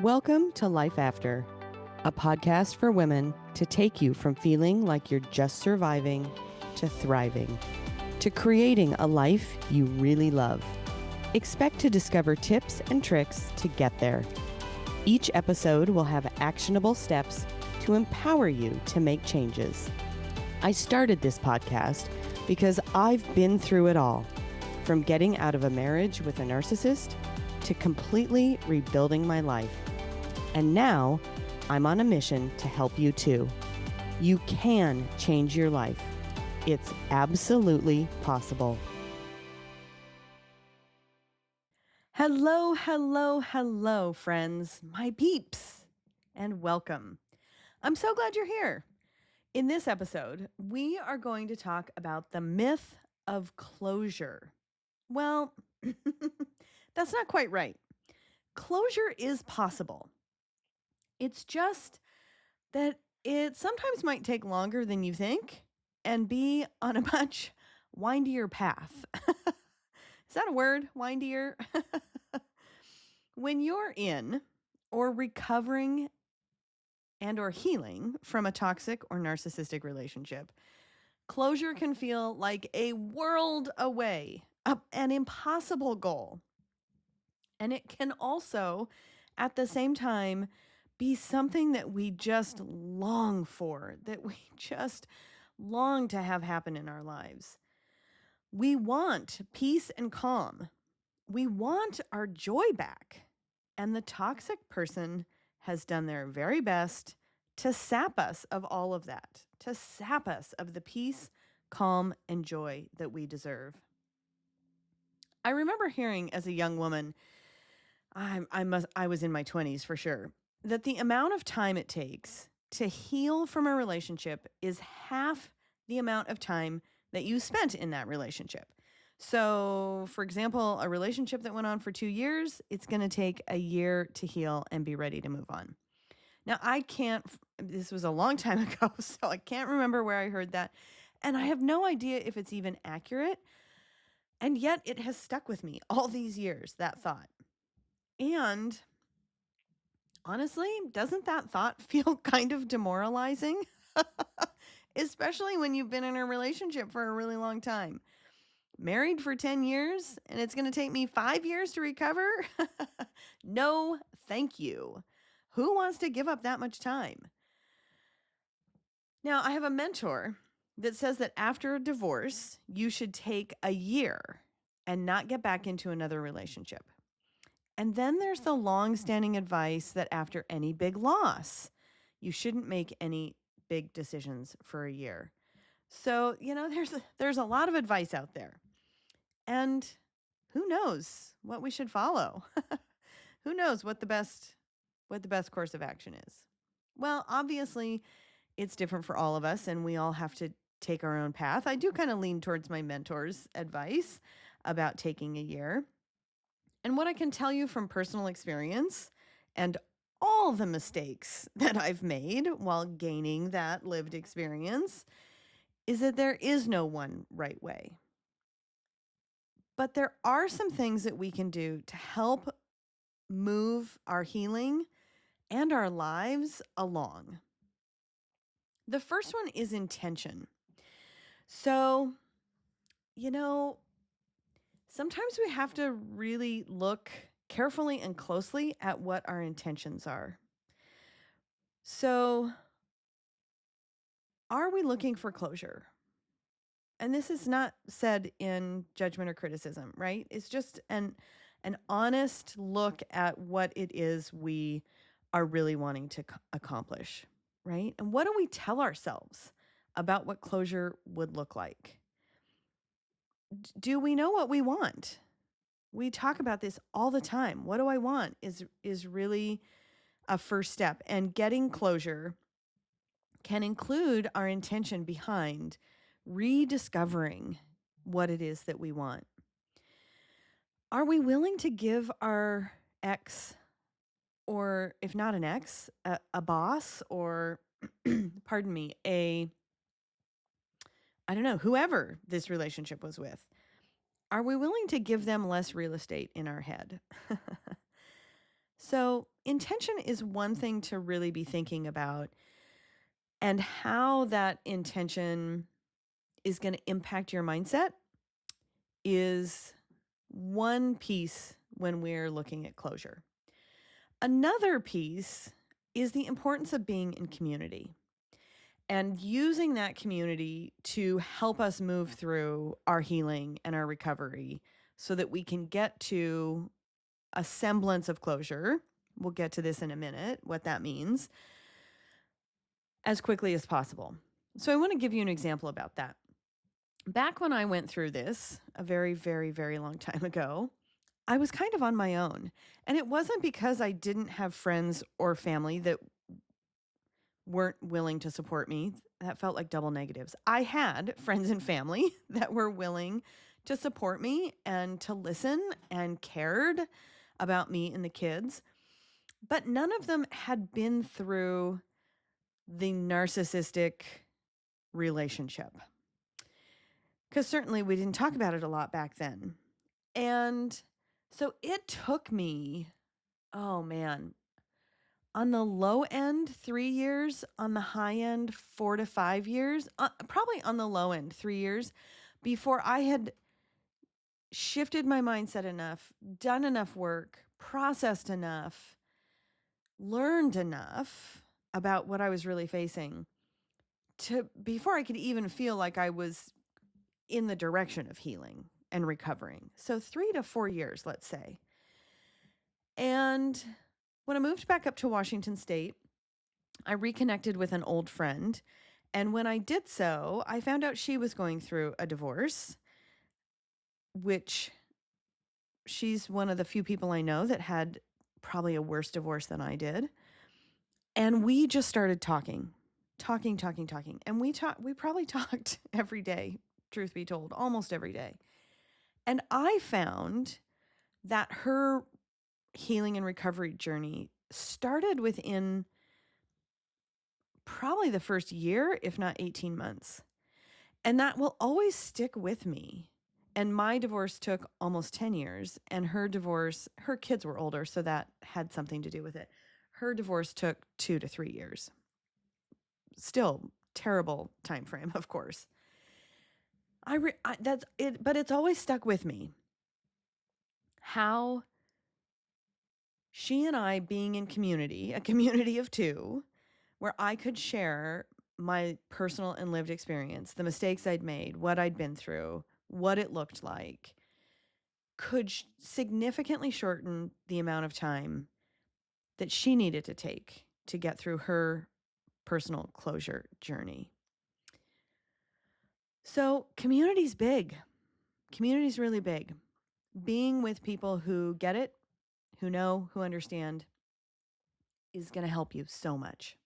Welcome to Life After, a podcast for women to take you from feeling like you're just surviving to thriving, to creating a life you really love. Expect to discover tips and tricks to get there. Each episode will have actionable steps to empower you to make changes. I started this podcast because I've been through it all, from getting out of a marriage with a narcissist to completely rebuilding my life. And now I'm on a mission to help you too. You can change your life. It's absolutely possible. Hello, friends, my peeps, and welcome. I'm so glad you're here. In this episode, we are going to talk about the myth of closure. Well, that's not quite right. Closure is possible. It's just that it sometimes might take longer than you think and be on a much windier path. Is that a word? Windier? When you're in or recovering and or healing from a toxic or narcissistic relationship, closure can feel like a world away, an impossible goal. And it can also, at the same time, be something that we just long for, that we just long to have happen in our lives. We want peace and calm. We want our joy back. And the toxic person has done their very best to sap us of all of that, to sap us of the peace, calm, and joy that we deserve. I remember hearing as a young woman, I was in my 20s for sure, that the amount of time it takes to heal from a relationship is half the amount of time that you spent in that relationship. So, for example, a relationship that went on for 2 years, it's going to take a year to heal and be ready to move on. Now, this was a long time ago, so I can't remember where I heard that. And I have no idea if it's even accurate. And yet it has stuck with me all these years, that thought. And honestly, doesn't that thought feel kind of demoralizing? Especially when you've been in a relationship for a really long time. Married for 10 years, and it's going to take me 5 years to recover? No, thank you. Who wants to give up that much time? Now, I have a mentor that says that after a divorce, you should take a year and not get back into another relationship. And then there's the long-standing advice that after any big loss, you shouldn't make any big decisions for a year. So, there's a lot of advice out there. And who knows what we should follow? Who knows what the best course of action is? Well, obviously, it's different for all of us, and we all have to take our own path. I do kind of lean towards my mentor's advice about taking a year. And what I can tell you from personal experience and all the mistakes that I've made while gaining that lived experience is that there is no one right way. But there are some things that we can do to help move our healing and our lives along. The first one is intention. So, sometimes we have to really look carefully and closely at what our intentions are. So, are we looking for closure? And this is not said in judgment or criticism, right? It's just an honest look at what it is we are really wanting to accomplish, right? And what do we tell ourselves about what closure would look like? Do we know what we want? We talk about this all the time. What do I want is really a first step. And getting closure can include our intention behind rediscovering what it is that we want. Are we willing to give our ex, or if not an ex, a boss, or pardon me, whoever this relationship was with, are we willing to give them less real estate in our head? So intention is one thing to really be thinking about, and how that intention is going to impact your mindset is one piece when we're looking at closure. Another piece is the importance of being in community and using that community to help us move through our healing and our recovery so that we can get to a semblance of closure. We'll get to this in a minute, what that means, as quickly as possible. So I want to give you an example about that. Back when I went through this a very, very, very long time ago, I was kind of on my own. And it wasn't because I didn't have friends or family that weren't willing to support me. That felt like double negatives. I had friends and family that were willing to support me and to listen and cared about me and the kids, but none of them had been through the narcissistic relationship. Because certainly we didn't talk about it a lot back then. And so it took me, oh man, on the low end, 3 years, on the high end, 4 to 5 years, probably on the low end, 3 years, before I had shifted my mindset enough, done enough work, processed enough, learned enough about what I was really facing before I could even feel like I was in the direction of healing and recovering. So 3 to 4 years, let's say. And when I moved back up to Washington State, I reconnected with an old friend. And when I did so, I found out she was going through a divorce, which she's one of the few people I know that had probably a worse divorce than I did. And we just started talking. And we probably talked every day, truth be told, almost every day. And I found that her healing and recovery journey started within probably the first year, if not 18 months. And that will always stick with me. And my divorce took almost 10 years. And her divorce, her kids were older, so that had something to do with it. Her divorce took 2 to 3 years. Still terrible time frame, of course. That's it, but it's always stuck with me. How she and I being in community, a community of two, where I could share my personal and lived experience, the mistakes I'd made, what I'd been through, what it looked like, could significantly shorten the amount of time that she needed to take to get through her personal closure journey. So community's big. Community's really big. Being with people who get it, who know, who understand, is going to help you so much.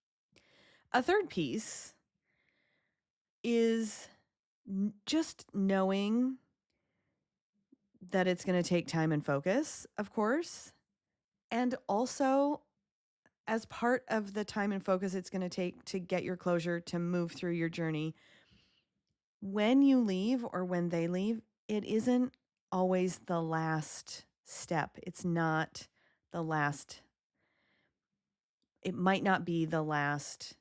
A third piece is just knowing that it's going to take time and focus, of course. And also, as part of the time and focus it's going to take to get your closure, to move through your journey, when you leave or when they leave, it isn't always the last step. It's not the last. It might not be the last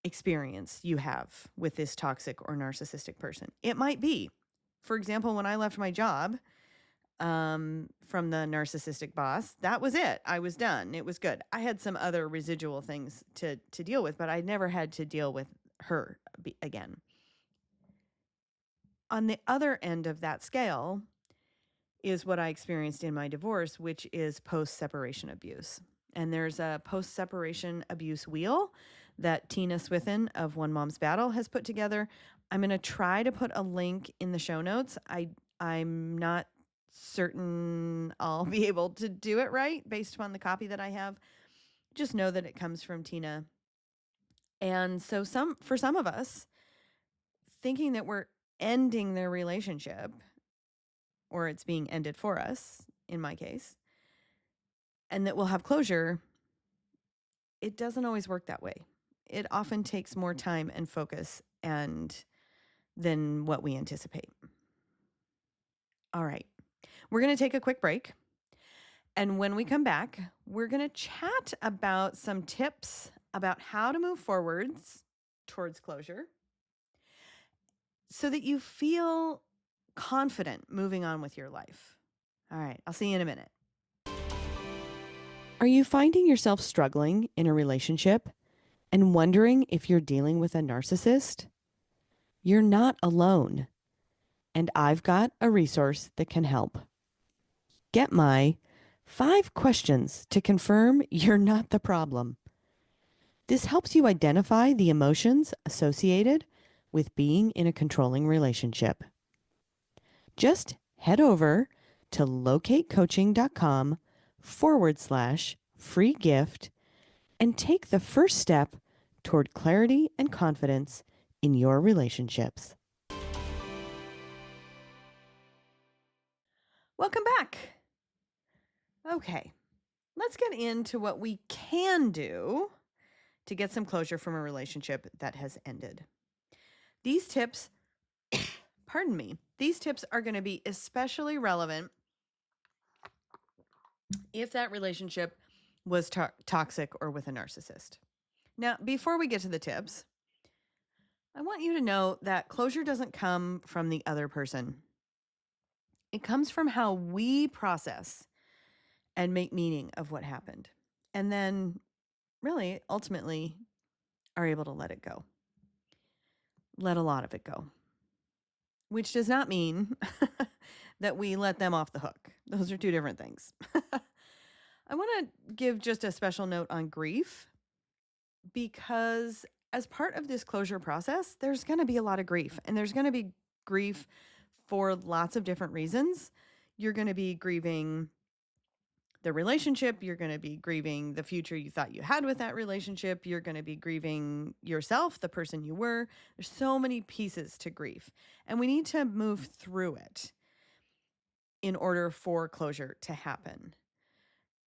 experience you have with this toxic or narcissistic person. It might be. For example, when I left my job from the narcissistic boss, that was it. I was done. It was good. I had some other residual things to deal with, but I never had to deal with her again. On the other end of that scale is what I experienced in my divorce, which is post-separation abuse. And there's a post-separation abuse wheel that Tina Swithin of One Mom's Battle has put together. I'm going to try to put a link in the show notes. I'm not certain I'll be able to do it right based upon the copy that I have. Just know that it comes from Tina. And so for some of us, thinking that we're ending their relationship, or it's being ended for us, in my case, and that we'll have closure, it doesn't always work that way. It often takes more time and focus than what we anticipate. All right. We're going to take a quick break. And when we come back, we're going to chat about some tips about how to move forwards towards closure so that you feel confident moving on with your life. All right, I'll see you in a minute. Are you finding yourself struggling in a relationship and wondering if you're dealing with a narcissist? You're not alone, and I've got a resource that can help. Get my 5 questions to confirm you're not the problem. This helps you identify the emotions associated with being in a controlling relationship. Just head over to locatecoaching.com/free gift and take the first step toward clarity and confidence in your relationships. Welcome back. Okay, let's get into what we can do to get some closure from a relationship that has ended. These tips, these tips are going to be especially relevant if that relationship was toxic or with a narcissist. Now, before we get to the tips, I want you to know that closure doesn't come from the other person. It comes from how we process and make meaning of what happened. And then really, ultimately, are able to let it go. Let a lot of it go. Which does not mean that we let them off the hook. Those are 2 different things. I want to give just a special note on grief because as part of this closure process, there's going to be a lot of grief, and there's going to be grief for lots of different reasons. You're going to be grieving the relationship. You're going to be grieving the future you thought you had with that relationship. You're going to be grieving yourself, the person you were. There's so many pieces to grief, and we need to move through it in order for closure to happen.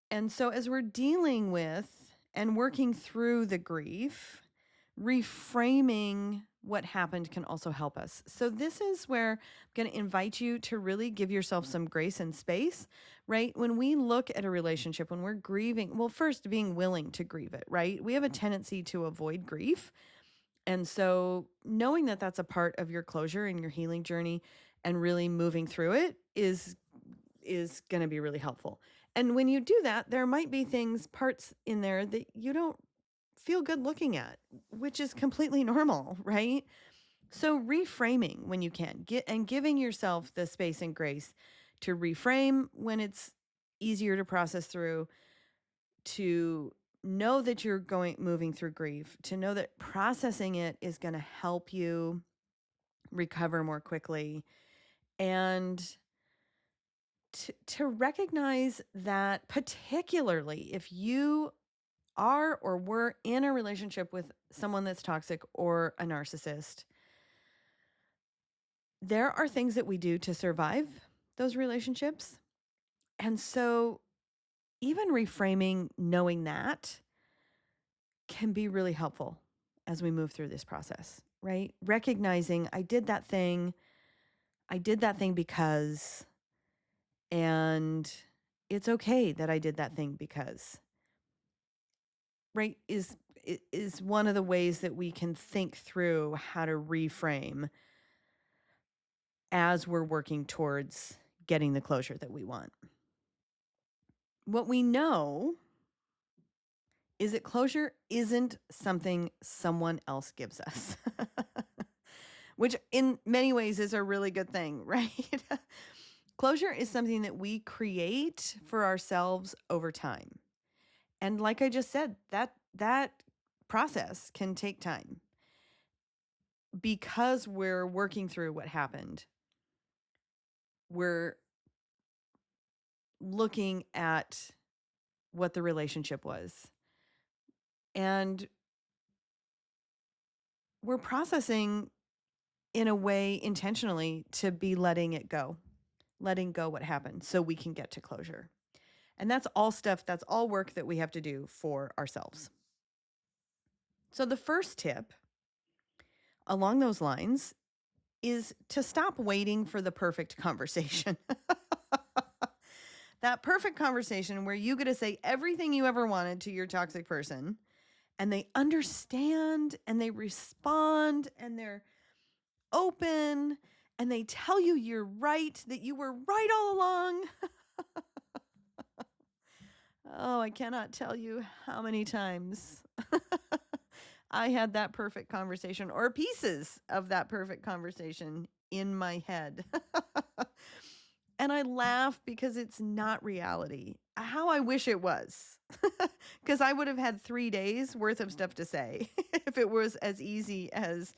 And so as we're dealing with and working through the grief, reframing what happened can also help us. So this is where I'm going to invite you to really give yourself some grace and space, right? When we look at a relationship, when we're grieving, well, first being willing to grieve it, right? We have a tendency to avoid grief. And so knowing that that's a part of your closure and your healing journey and really moving through it is going to be really helpful. And when you do that, there might be parts in there that you don't feel good looking at, which is completely normal, right? So reframing when you can, giving yourself the space and grace to reframe when it's easier to process through, to know that you're moving through grief, to know that processing it is going to help you recover more quickly, and to recognize that, particularly if you are or were in a relationship with someone that's toxic or a narcissist, there are things that we do to survive those relationships. And so even reframing, knowing that, can be really helpful as we move through this process, right? Recognizing I did that thing because, and it's okay that I did that thing because, right, is one of the ways that we can think through how to reframe as we're working towards getting the closure that we want. What we know is that closure isn't something someone else gives us, which in many ways is a really good thing, right? Closure is something that we create for ourselves over time. And like I just said, that process can take time because we're working through what happened. We're looking at what the relationship was, and we're processing in a way intentionally to be letting go what happened so we can get to closure. And that's all work that we have to do for ourselves. So the first tip along those lines is to stop waiting for the perfect conversation. That perfect conversation where you get to say everything you ever wanted to your toxic person, and they understand and they respond and they're open and they tell you you're right, that you were right all along. Oh, I cannot tell you how many times I had that perfect conversation or pieces of that perfect conversation in my head. And I laugh because it's not reality. How I wish it was. Because I would have had 3 days worth of stuff to say if it was as easy as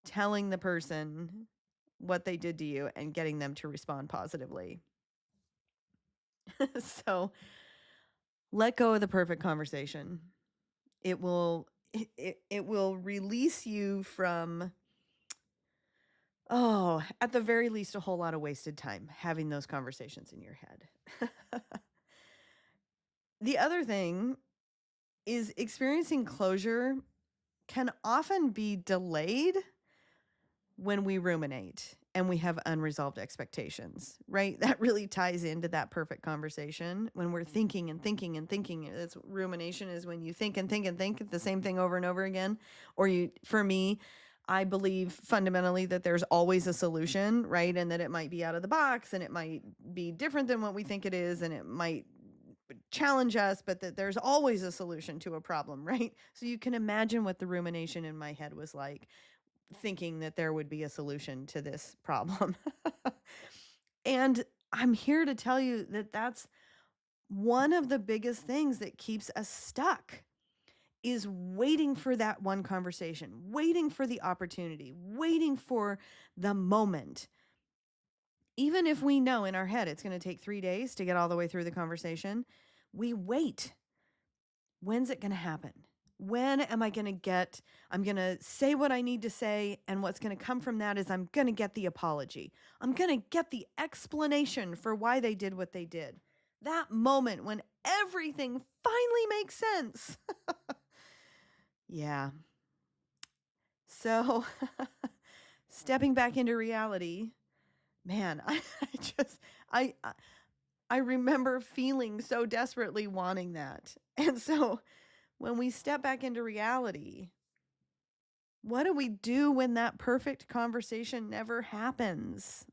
telling the person what they did to you and getting them to respond positively. So let go of the perfect conversation. It will release you from, at the very least, a whole lot of wasted time having those conversations in your head. The other thing is experiencing closure can often be delayed when we ruminate and we have unresolved expectations, right? That really ties into that perfect conversation when we're thinking and thinking and thinking. That's rumination, is when you think and think and think the same thing over and over again. Or for me, I believe fundamentally that there's always a solution, right? And that it might be out of the box and it might be different than what we think it is, and it might challenge us, but that there's always a solution to a problem, right? So you can imagine what the rumination in my head was like, thinking that there would be a solution to this problem. And I'm here to tell you that that's one of the biggest things that keeps us stuck, is waiting for that one conversation, waiting for the opportunity, waiting for the moment. Even if we know in our head it's going to take 3 days to get all the way through the conversation, we wait. When's it going to happen? When am I going to get, I'm going to say what I need to say, and what's going to come from that is I'm going to get the apology. I'm going to get the explanation for why they did what they did. That moment when everything finally makes sense. Yeah. So stepping back into reality, man, I I remember feeling so desperately wanting that. And so when we step back into reality, what do we do when that perfect conversation never happens?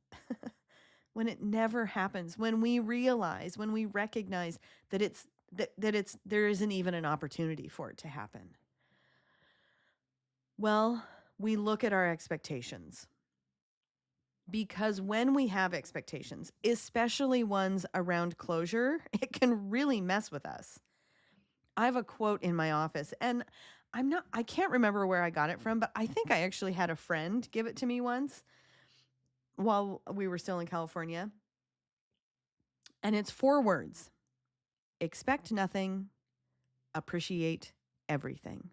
When it never happens, when we realize, when we recognize that there isn't even an opportunity for it to happen. Well, we look at our expectations. Because when we have expectations, especially ones around closure, it can really mess with us. I have a quote in my office, and I can't remember where I got it from, but I think I actually had a friend give it to me once while we were still in California. And it's 4 words: expect nothing, appreciate everything.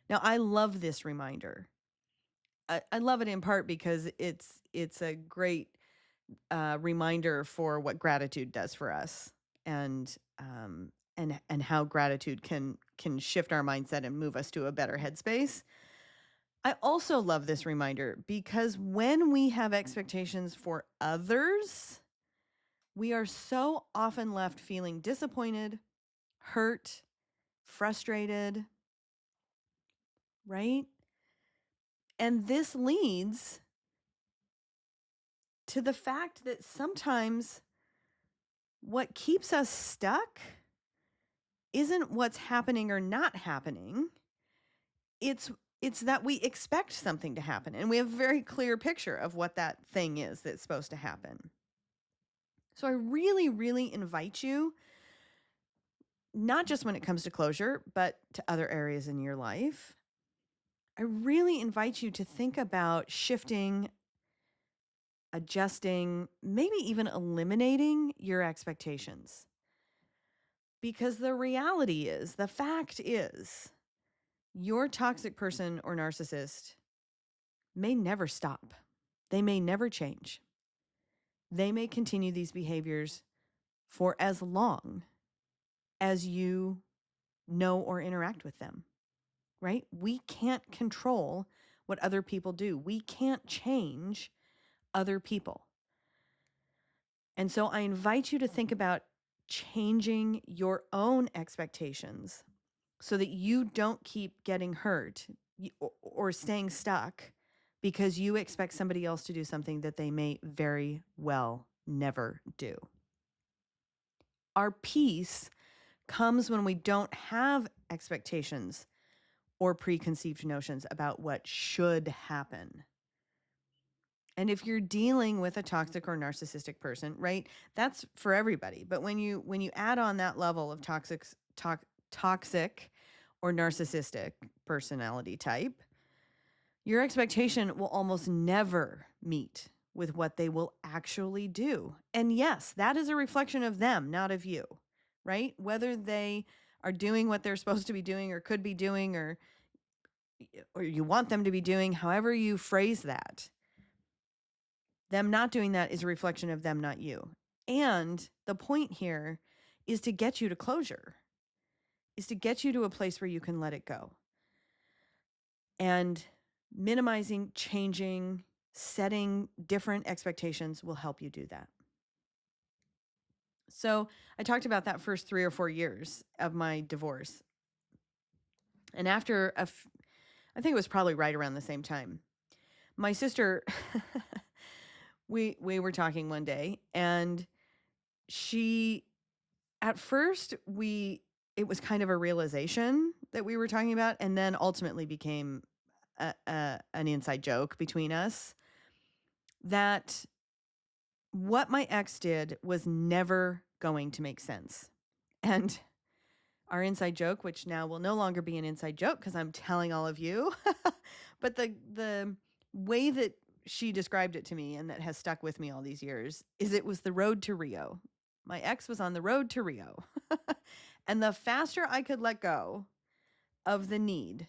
Now, I love this reminder. I love it in part because it's a great reminder for what gratitude does for us, and how gratitude can shift our mindset and move us to a better headspace. I also love this reminder because when we have expectations for others, we are so often left feeling disappointed, hurt, frustrated, right? And this leads to the fact that sometimes what keeps us stuck isn't what's happening or not happening. It's that we expect something to happen, and we have a very clear picture of what that thing is that's supposed to happen. So I really, really invite you, not just when it comes to closure, but to other areas in your life, I really invite you to think about shifting, adjusting, maybe even eliminating your expectations. Because the fact is, your toxic person or narcissist may never stop. They may never change. They may continue these behaviors for as long as you know or interact with them, right? We can't control what other people do. We can't change other people. And so I invite you to think about changing your own expectations so that you don't keep getting hurt or staying stuck because you expect somebody else to do something that they may very well never do. Our peace comes when we don't have expectations or preconceived notions about what should happen. And if you're dealing with a toxic or narcissistic person, right, that's for everybody. But when you add on that level of toxic or narcissistic personality type, your expectation will almost never meet with what they will actually do. And yes, that is a reflection of them, not of you, right? Whether they are doing what they're supposed to be doing or could be doing or you want them to be doing, however you phrase that, them not doing that is a reflection of them, not you. And the point here is to get you to closure, is to get you to a place where you can let it go. And minimizing, changing, setting different expectations will help you do that. So I talked about that first 3 or 4 years of my divorce. And after I think it was probably right around the same time, my sister, we were talking one day, and she, at first it was kind of a realization that we were talking about, and then ultimately became an inside joke between us, that what my ex did was never going to make sense. And our inside joke, which now will no longer be an inside joke because I'm telling all of you, but the way that she described it to me and that has stuck with me all these years is it was the road to Rio. My ex was on the road to Rio. And the faster I could let go of the need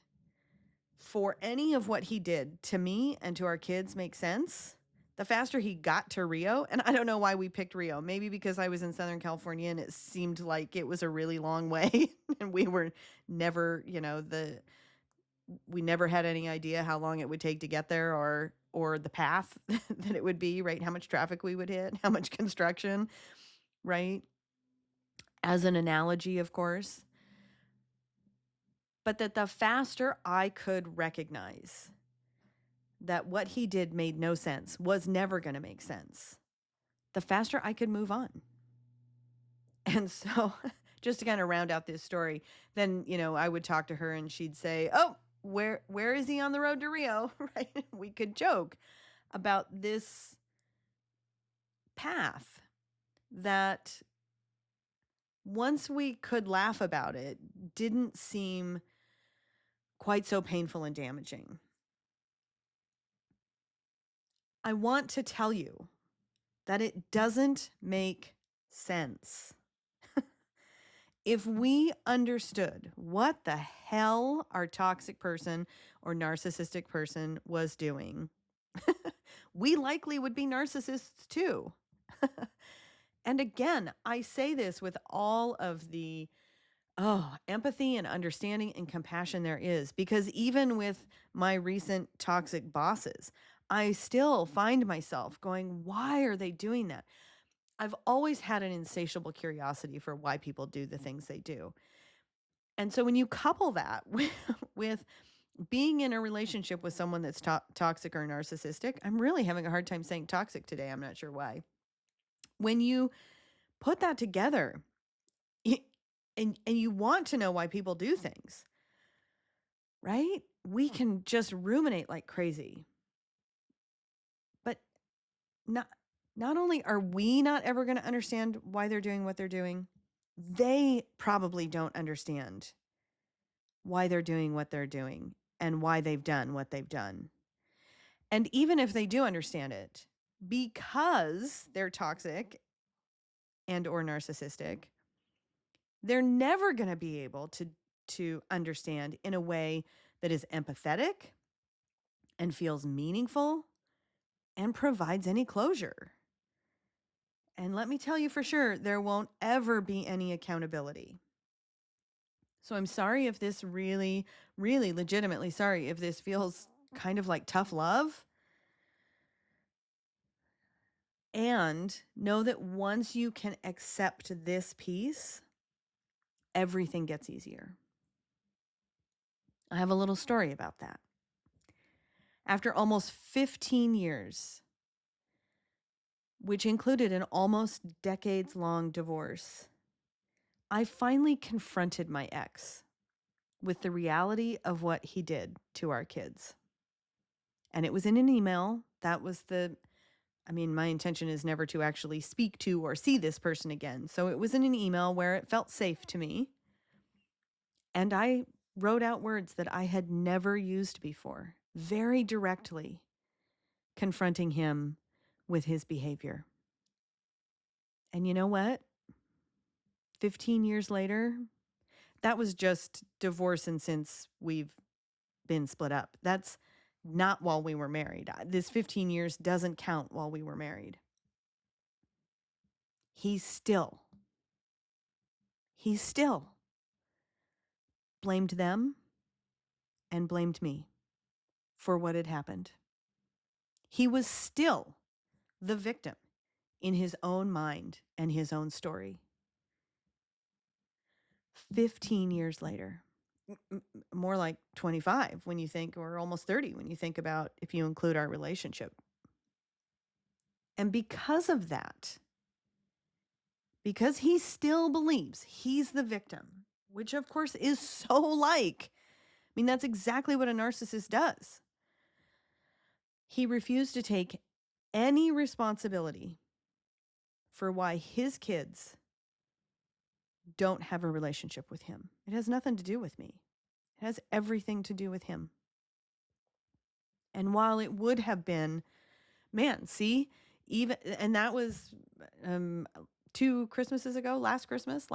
for any of what he did to me and to our kids make sense, the faster he got to Rio. And I don't know why we picked Rio. Maybe because I was in Southern California and it seemed like it was a really long way. And we were never, we never had any idea how long it would take to get there or the path that it would be, right? How much traffic we would hit, how much construction, right? As an analogy, of course. But that the faster I could recognize that what he did made no sense, was never going to make sense, the faster I could move on. And so just to kind of round out this story, then, I would talk to her and she'd say, oh, where is he on the road to Rio? Right? We could joke about this path that once we could laugh about it, didn't seem quite so painful and damaging. I want to tell you that it doesn't make sense. If we understood what the hell our toxic person or narcissistic person was doing, we likely would be narcissists too. And again, I say this with all of the empathy and understanding and compassion there is, because even with my recent toxic bosses, I still find myself going, why are they doing that? I've always had an insatiable curiosity for why people do the things they do. And so when you couple that with being in a relationship with someone that's toxic or narcissistic, I'm really having a hard time saying toxic today. I'm not sure why. When you put that together and you want to know why people do things, right? We can just ruminate like crazy. But not only are we not ever going to understand why they're doing what they're doing, they probably don't understand why they're doing what they're doing and why they've done what they've done. And even if they do understand it, because they're toxic and or narcissistic, they're never going to be able to understand in a way that is empathetic and feels meaningful and provides any closure. And let me tell you for sure, there won't ever be any accountability. So I'm sorry if this really, really legitimately sorry if this feels kind of like tough love. And know that once you can accept this piece, everything gets easier. I have a little story about that. After almost 15 years, which included an almost decades-long divorce, I finally confronted my ex with the reality of what he did to our kids. And it was in an email. That was my intention is never to actually speak to or see this person again. So it was in an email where it felt safe to me. And I wrote out words that I had never used before, very directly confronting him with his behavior. And you know what? 15 years later, that was just divorce, and since we've been split up. That's not while we were married. This 15 years doesn't count while we were married. He still blamed them and blamed me for what had happened. He was still the victim in his own mind and his own story. 15 years later, more like 25 when you think, or almost 30 when you think about if you include our relationship. And because of that, because he still believes he's the victim, which of course is so that's exactly what a narcissist does. He refused to take any responsibility for why his kids don't have a relationship with him. It has nothing to do with me. It has everything to do with him. And while it would have been, and that was 2 Christmases ago, last Christmas,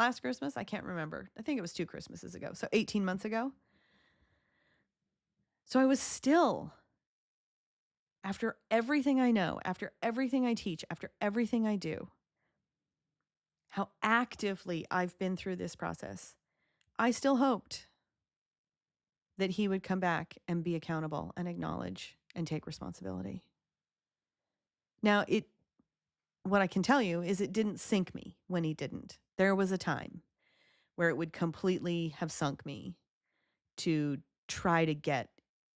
I can't remember. I think it was 2 Christmases ago. So 18 months ago. So I was still, after everything I know, after everything I teach, after everything I do, how actively I've been through this process, I still hoped that he would come back and be accountable and acknowledge and take responsibility. Now, what I can tell you is it didn't sink me when he didn't. There was a time where it would completely have sunk me to try to get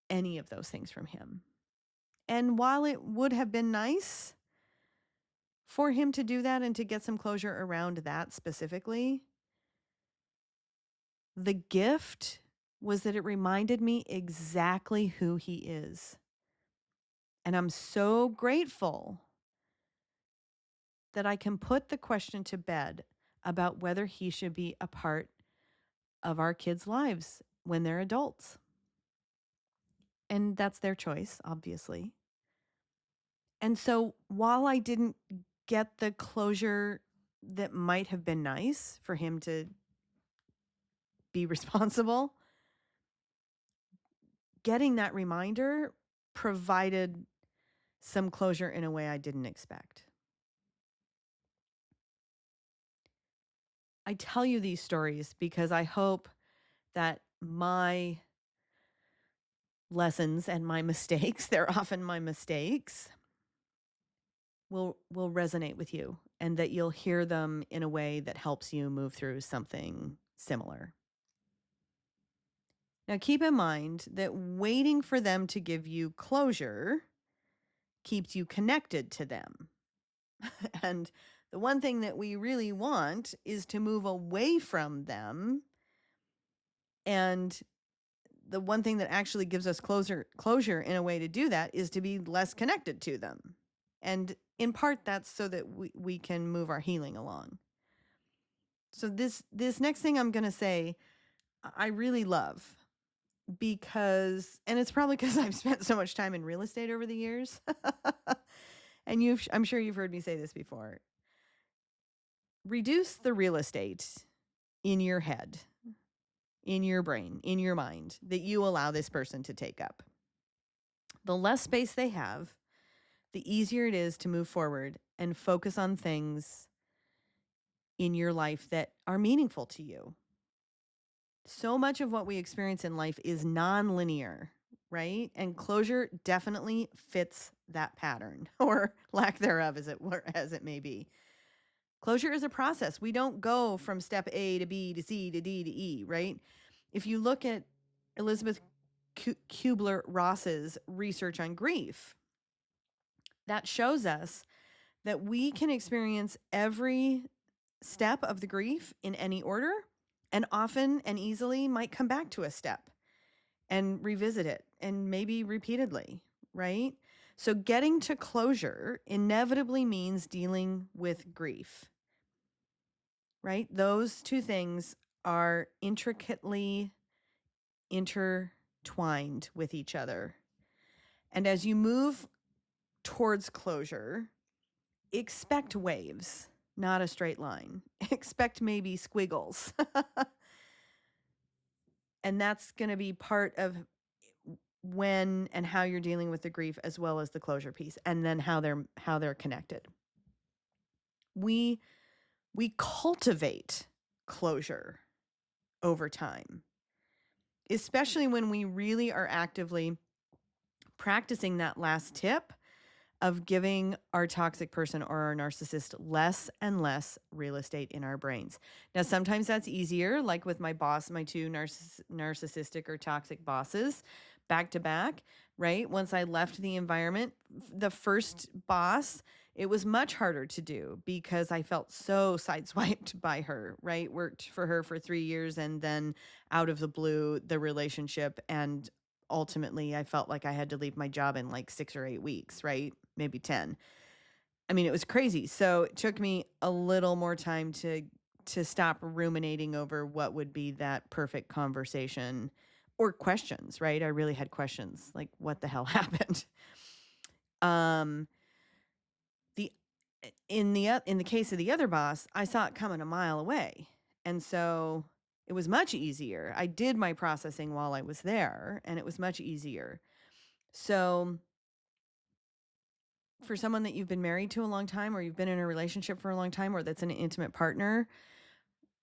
any of those things from him. And while it would have been nice for him to do that and to get some closure around that specifically, the gift was that it reminded me exactly who he is. And I'm so grateful that I can put the question to bed about whether he should be a part of our kids' lives when they're adults. And that's their choice, obviously. And so while I didn't get the closure that might have been nice for him to be responsible, getting that reminder provided some closure in a way I didn't expect. I tell you these stories because I hope that my lessons and my mistakes, they're often my mistakes, will resonate with you, and that you'll hear them in a way that helps you move through something similar. Now, keep in mind that waiting for them to give you closure keeps you connected to them. And the one thing that we really want is to move away from them. And the one thing that actually gives us closure in a way to do that is to be less connected to them. And in part, that's so that we can move our healing along. So this next thing I'm going to say, I really love, because, and it's probably because I've spent so much time in real estate over the years. And I'm sure you've heard me say this before. Reduce the real estate in your head, in your brain, in your mind that you allow this person to take up. The less space they have, the easier it is to move forward and focus on things in your life that are meaningful to you. So much of what we experience in life is nonlinear. right? And closure definitely fits that pattern or lack thereof as it may be. Closure is a process. We don't go from step A to B to C to D to E, right? If you look at Elizabeth Kubler-Ross's research on grief, that shows us that we can experience every step of the grief in any order, and often and easily might come back to a step and revisit it, and maybe repeatedly, right? So getting to closure inevitably means dealing with grief, right? Those two things are intricately intertwined with each other. And as you move towards closure, expect waves, not a straight line. Expect maybe squiggles. And that's going to be part of when and how you're dealing with the grief, as well as the closure piece, and then how they're connected. We cultivate closure over time, especially when we really are actively practicing that last tip of giving our toxic person or our narcissist less and less real estate in our brains. Now, sometimes that's easier, like with my boss, my two narcissistic or toxic bosses back to back, right? Once I left the environment, the first boss, it was much harder to do because I felt so sideswiped by her, right? Worked for her for 3 years, and then out of the blue, the relationship, and ultimately I felt like I had to leave my job in like 6 or 8 weeks, right? Maybe 10. I mean, it was crazy. So it took me a little more time to stop ruminating over what would be that perfect conversation or questions, right? I really had questions like, what the hell happened? The in the case of the other boss, I saw it coming a mile away. And so it was much easier. I did my processing while I was there, and it was much easier. So for someone that you've been married to a long time, or you've been in a relationship for a long time, or that's an intimate partner,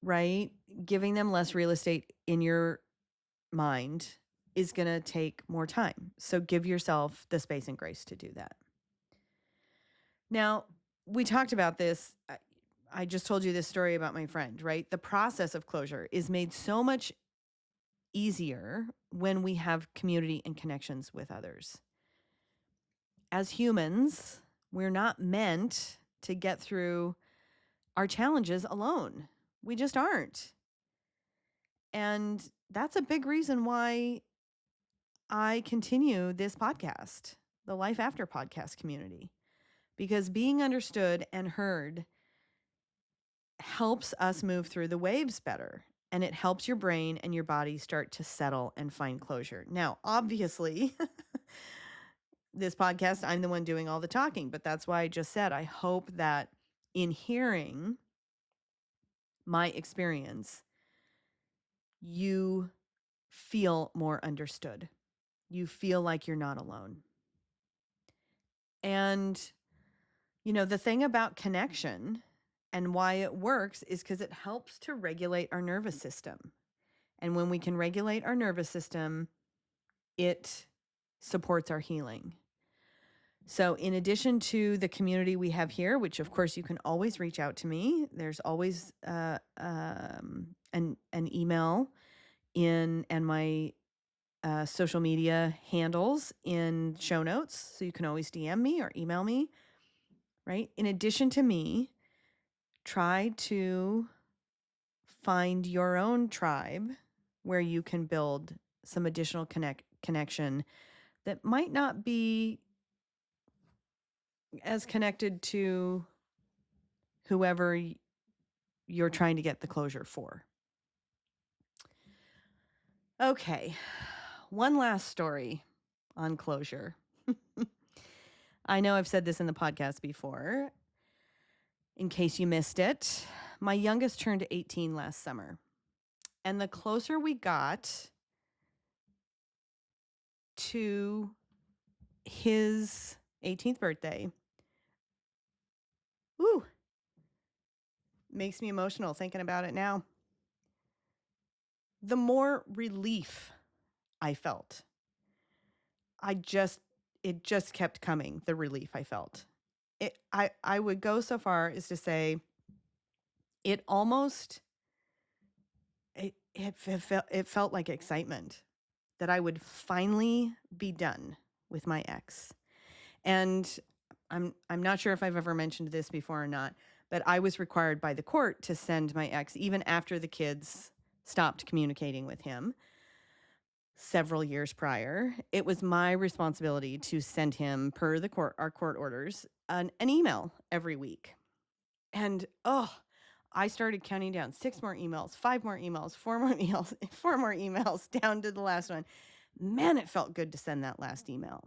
right? Giving them less real estate in your mind is going to take more time. So give yourself the space and grace to do that. Now, we talked about this. I just told you this story about my friend, right? The process of closure is made so much easier when we have community and connections with others. As humans, we're not meant to get through our challenges alone. We just aren't. And that's a big reason why I continue this podcast, the Life After podcast community, because being understood and heard helps us move through the waves better. And it helps your brain and your body start to settle and find closure. Now, obviously, this podcast, I'm the one doing all the talking, but that's why I just said, I hope that in hearing my experience, you feel more understood. You feel like you're not alone. And, the thing about connection and why it works is because it helps to regulate our nervous system. And when we can regulate our nervous system, it supports our healing. So in addition to the community we have here, which of course you can always reach out to me, there's always an email and my social media handles in show notes. So you can always DM me or email me, right? In addition to me, try to find your own tribe where you can build some additional connection that might not be as connected to whoever you're trying to get the closure for. Okay, one last story on closure. I know I've said this in the podcast before. In case you missed it, my youngest turned 18 last summer. And the closer we got to his 18th birthday, makes me emotional thinking about it now, the more relief I felt. it just kept coming, the relief I felt. I would go so far as to say it almost, it felt like excitement that I would finally be done with my ex. And I'm not sure if I've ever mentioned this before or not, but I was required by the court to send my ex, even after the kids stopped communicating with him several years prior. It was my responsibility to send him, per our court orders, an email every week. And I started counting down 6 more emails, 5 more emails, 4 more emails, 4 more emails, down to the last one. Man, it felt good to send that last email.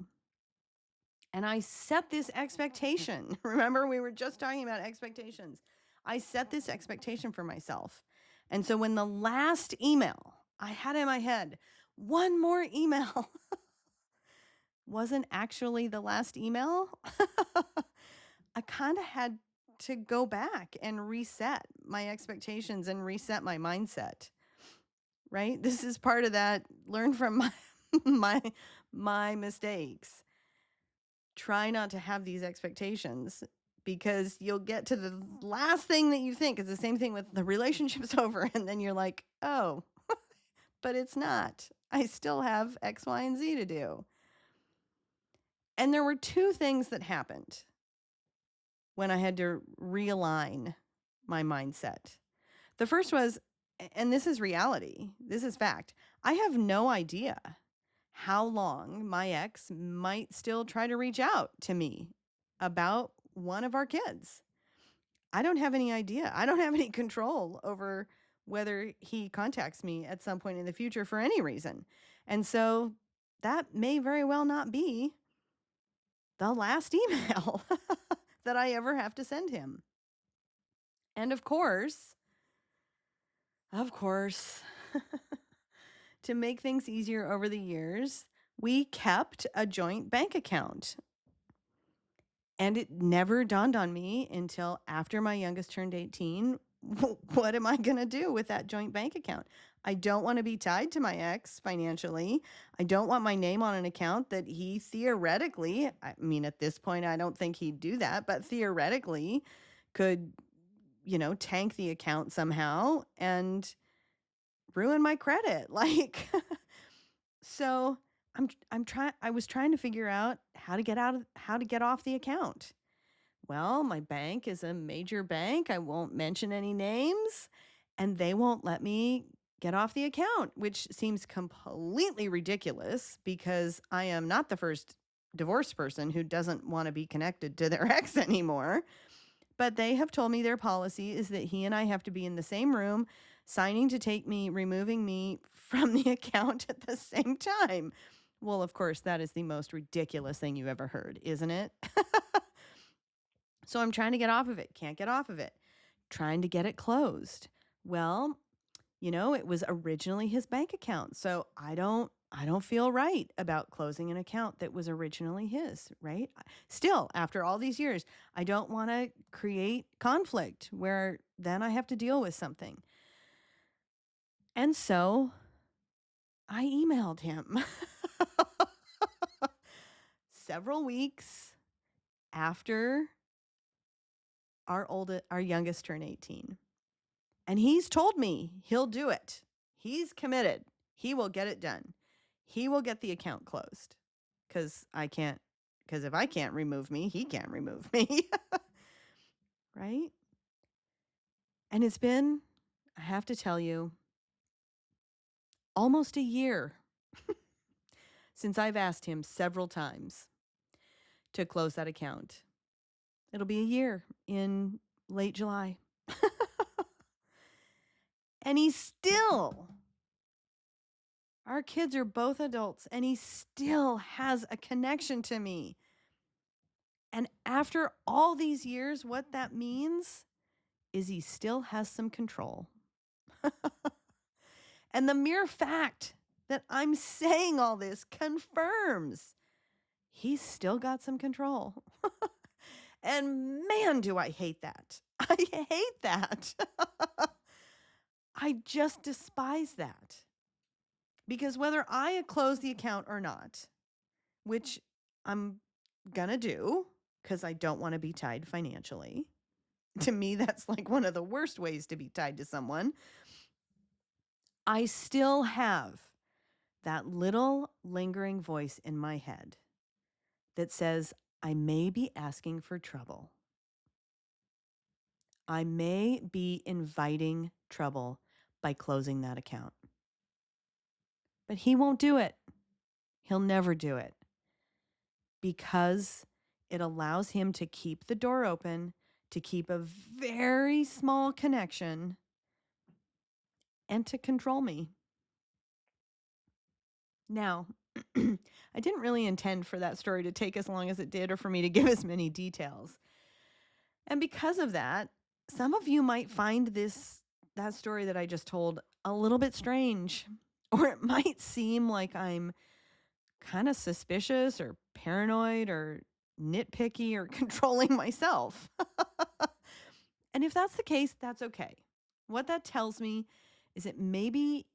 And I set this expectation. Remember, we were just talking about expectations. I set this expectation for myself. And so when the last email I had in my head, one more email, wasn't actually the last email, I kind of had to go back and reset my expectations and reset my mindset. Right? This is part of that learn from my mistakes. Try not to have these expectations, because you'll get to the last thing that you think is the same thing with the relationship's over. And then you're like, oh, but it's not. I still have X, Y, and Z to do. And there were 2 things that happened when I had to realign my mindset. The first was, and this is reality, this is fact, I have no idea how long my ex might still try to reach out to me about one of our kids. I don't have any idea. I don't have any control over whether he contacts me at some point in the future for any reason. And so that may very well not be the last email that I ever have to send him. And of course, to make things easier over the years, we kept a joint bank account. And it never dawned on me until after my youngest turned 18, what am I going to do with that joint bank account? I don't want to be tied to my ex financially. I don't want my name on an account that he theoretically, I mean, at this point, I don't think he'd do that, but theoretically could, tank the account somehow and ruin my credit. Like, so I was trying to figure out how to get off the account. Well, my bank is a major bank. I won't mention any names, and they won't let me get off the account, which seems completely ridiculous because I am not the first divorced person who doesn't want to be connected to their ex anymore. But they have told me their policy is that he and I have to be in the same room, signing to removing me from the account at the same time. Well, of course, that is the most ridiculous thing you've ever heard, isn't it? So I'm trying to get off of it. Can't get off of it. Trying to get it closed. Well, it was originally his bank account. So I don't feel right about closing an account that was originally his, right? Still, after all these years, I don't want to create conflict where then I have to deal with something. And so I emailed him several weeks after our youngest turned 18. And he's told me he'll do it. He's committed. He will get it done. He will get the account closed because if I can't remove me, he can't remove me. Right? And it's been, I have to tell you, almost a year since I've asked him several times to close that account. It'll be a year in late July. And our kids are both adults, and he still has a connection to me. And after all these years, what that means is he still has some control. And the mere fact that I'm saying all this confirms he's still got some control. And man, do I hate that. I hate that. I just despise that. Because whether I close the account or not, which I'm going to do because I don't want to be tied financially. To me, that's like one of the worst ways to be tied to someone. I still have that little lingering voice in my head that says, I may be asking for trouble. I may be inviting trouble by closing that account. But he won't do it. He'll never do it because it allows him to keep the door open, to keep a very small connection, and to control me. Now, I didn't really intend for that story to take as long as it did or for me to give as many details. And because of that, some of you might find that story that I just told a little bit strange, or it might seem like I'm kind of suspicious or paranoid or nitpicky or controlling myself. And if that's the case, that's okay. What that tells me is that maybe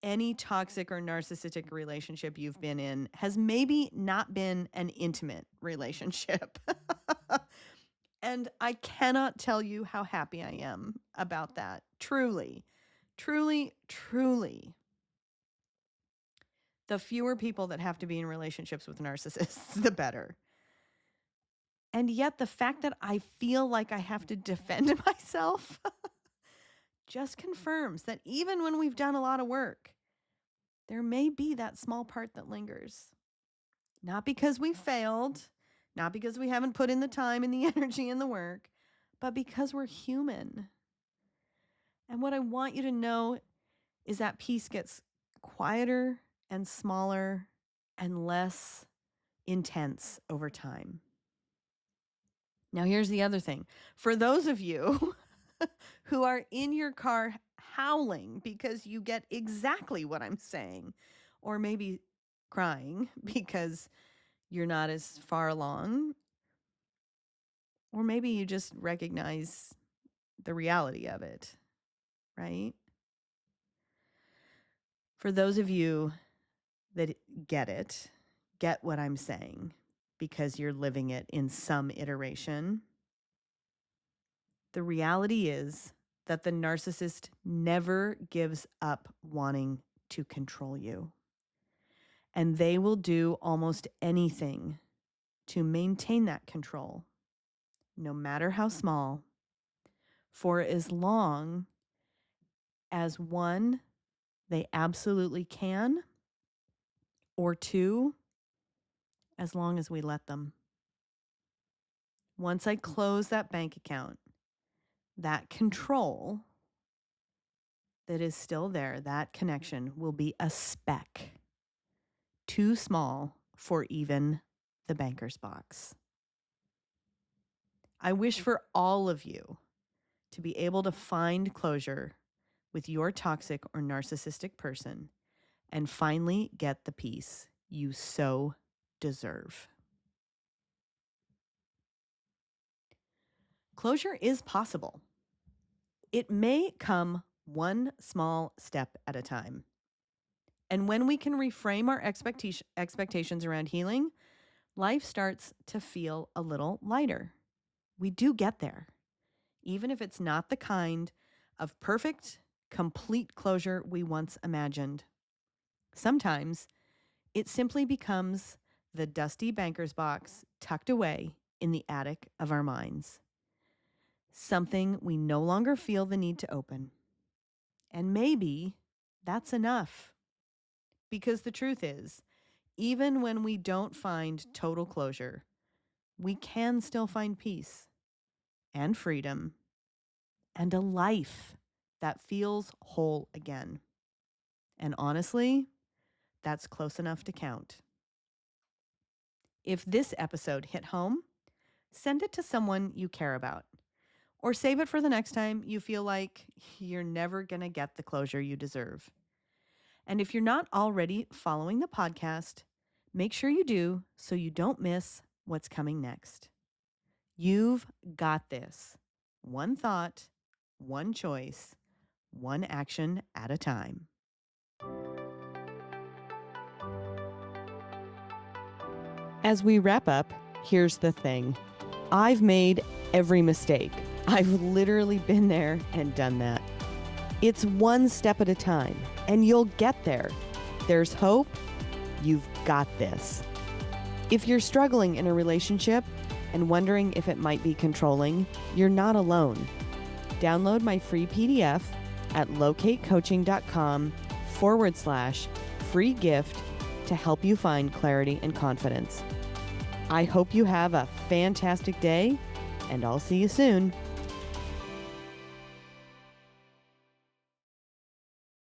any toxic or narcissistic relationship you've been in has maybe not been an intimate relationship. And I cannot tell you how happy I am about that. Truly, truly, truly. The fewer people that have to be in relationships with narcissists, the better. And yet the fact that I feel like I have to defend myself just confirms that even when we've done a lot of work, there may be that small part that lingers. Not because we failed, not because we haven't put in the time and the energy and the work, but because we're human. And what I want you to know is that piece gets quieter and smaller and less intense over time. Now, here's the other thing. For those of you who are in your car howling because you get exactly what I'm saying, or maybe crying because you're not as far along, or maybe you just recognize the reality of it, right? For those of you that get what I'm saying because you're living it in some iteration, the reality is that the narcissist never gives up wanting to control you. And they will do almost anything to maintain that control, no matter how small, for as long as one, they absolutely can, or two, as long as we let them. Once I close that bank account, that control that is still there, that connection will be a speck, too small for even the banker's box. I wish for all of you to be able to find closure with your toxic or narcissistic person and finally get the peace you so deserve. Closure is possible. It may come one small step at a time. And when we can reframe our expectations around healing, life starts to feel a little lighter. We do get there, even if it's not the kind of perfect, complete closure we once imagined. Sometimes it simply becomes the dusty banker's box tucked away in the attic of our minds. Something we no longer feel the need to open. And maybe that's enough. Because the truth is, even when we don't find total closure, we can still find peace and freedom and a life that feels whole again. And honestly, that's close enough to count. If this episode hit home, send it to someone you care about, or save it for the next time you feel like you're never going to get the closure you deserve. And if you're not already following the podcast, make sure you do so you don't miss what's coming next. You've got this. One thought, one choice, one action at a time. As we wrap up, here's the thing. I've made every mistake. I've literally been there and done that. It's one step at a time, and you'll get there. There's hope. You've got this. If you're struggling in a relationship and wondering if it might be controlling, you're not alone. Download my free PDF at locatecoaching.com/free gift to help you find clarity and confidence. I hope you have a fantastic day, and I'll see you soon.